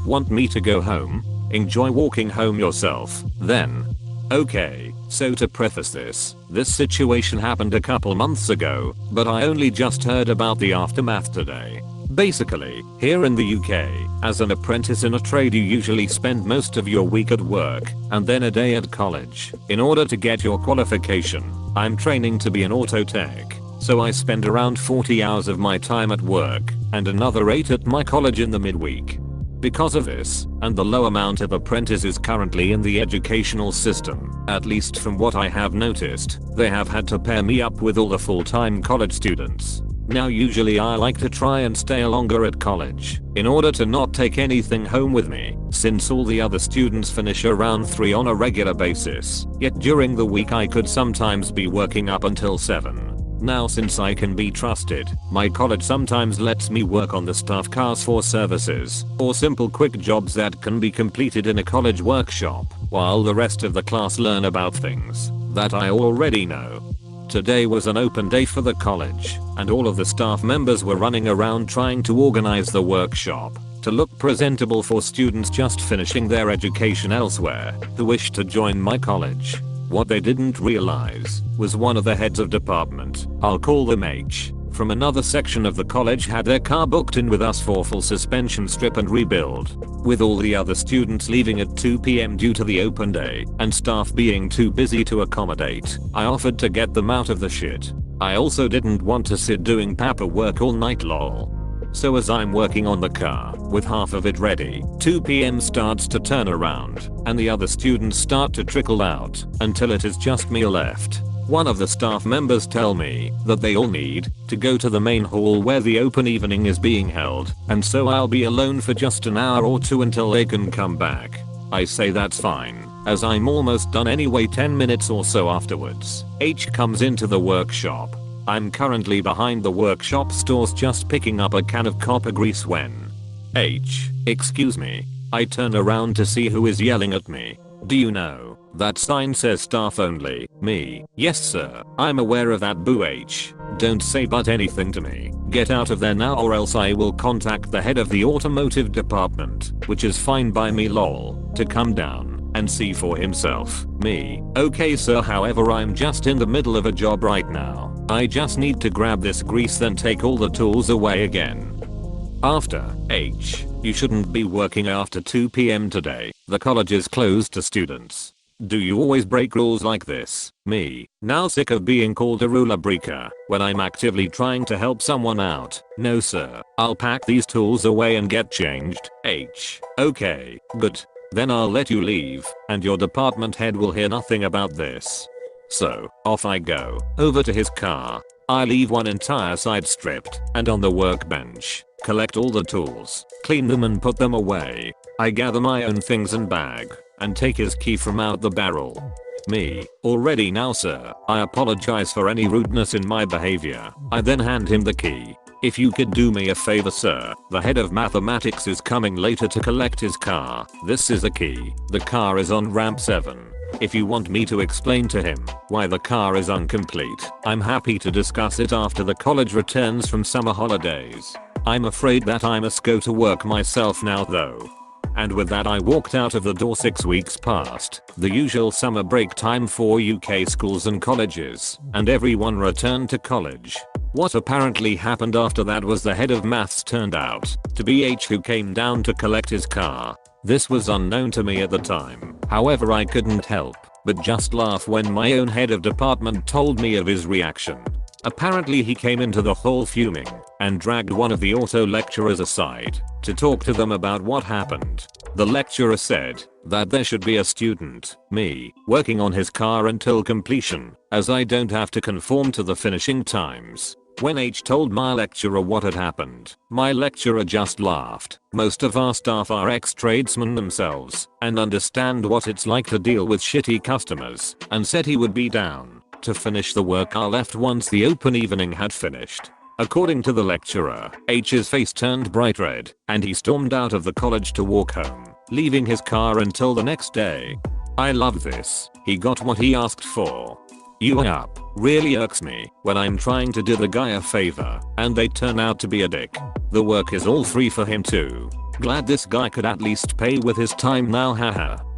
Want me to go home? Enjoy walking home yourself, then. Okay, so to preface this situation happened a couple months ago, but I only just heard about the aftermath today. Basically, here in the UK, as an apprentice in a trade you usually spend most of your week at work, and then a day at college, in order to get your qualification. I'm training to be an auto tech, so I spend around 40 hours of my time at work, and another 8 at my college in the midweek. Because of this, and the low amount of apprentices currently in the educational system, at least from what I have noticed, they have had to pair me up with all the full-time college students. Now usually I like to try and stay longer at college, in order to not take anything home with me, since all the other students finish around 3 on a regular basis, yet during the week I could sometimes be working up until 7. Now since I can be trusted, my college sometimes lets me work on the staff cars for services, or simple quick jobs that can be completed in a college workshop, while the rest of the class learn about things that I already know. Today was an open day for the college, and all of the staff members were running around trying to organize the workshop to look presentable for students just finishing their education elsewhere who wish to join my college. What they didn't realize was one of the heads of department, I'll call them H, from another section of the college had their car booked in with us for full suspension strip and rebuild. With all the other students leaving at 2 PM due to the open day and staff being too busy to accommodate, I offered to get them out of the shit. I also didn't want to sit doing paperwork all night lol. So as I'm working on the car, with half of it ready, 2 PM starts to turn around, and the other students start to trickle out, until it is just me left. One of the staff members tell me that they all need to go to the main hall where the open evening is being held, and so I'll be alone for just an hour or two until they can come back. I say that's fine, as I'm almost done anyway. 10 minutes or so afterwards, H comes into the workshop. I'm currently behind the workshop stores just picking up a can of copper grease when H, excuse me. I turn around to see who is yelling at me. Do you know, that sign says staff only. Me, yes sir, I'm aware of that. Boo H, don't say but anything to me. Get out of there now or else I will contact the head of the automotive department, which is fine by me lol, to come down and see for himself. Me, okay sir, however I'm just in the middle of a job right now. I just need to grab this grease then take all the tools away again. After, H, you shouldn't be working after 2 PM today. The college is closed to students. Do you always break rules like this? Me, now sick of being called a rule breaker when I'm actively trying to help someone out. No sir, I'll pack these tools away and get changed. H, okay, good. Then I'll let you leave, and your department head will hear nothing about this. So, off I go, over to his car. I leave one entire side stripped and on the workbench, collect all the tools, clean them and put them away. I gather my own things and bag, and take his key from out the barrel. Me, already now sir, I apologize for any rudeness in my behavior. I then hand him the key. If you could do me a favor sir, the head of mathematics is coming later to collect his car. This is the key. The car is on ramp 7. If you want me to explain to him why the car is incomplete, I'm happy to discuss it after the college returns from summer holidays. I'm afraid that I must go to work myself now though. And with that I walked out of the door. 6 weeks passed, the usual summer break time for UK schools and colleges, and everyone returned to college. What apparently happened after that was the head of maths turned out to be H, who came down to collect his car. This was unknown to me at the time, however I couldn't help but just laugh when my own head of department told me of his reaction. Apparently he came into the hall fuming and dragged one of the auto lecturers aside to talk to them about what happened. The lecturer said that there should be a student, me, working on his car until completion, as I don't have to conform to the finishing times. When H told my lecturer what had happened, my lecturer just laughed. Most of our staff are ex-tradesmen themselves and understand what it's like to deal with shitty customers, and said he would be down to finish the work I left once the open evening had finished. According to the lecturer, H's face turned bright red and he stormed out of the college to walk home, leaving his car until the next day. I love this. He got what he asked for. Up really irks me when I'm trying to do the guy a favor and they turn out to be a dick. The work is all free for him too. Glad this guy could at least pay with his time now, haha.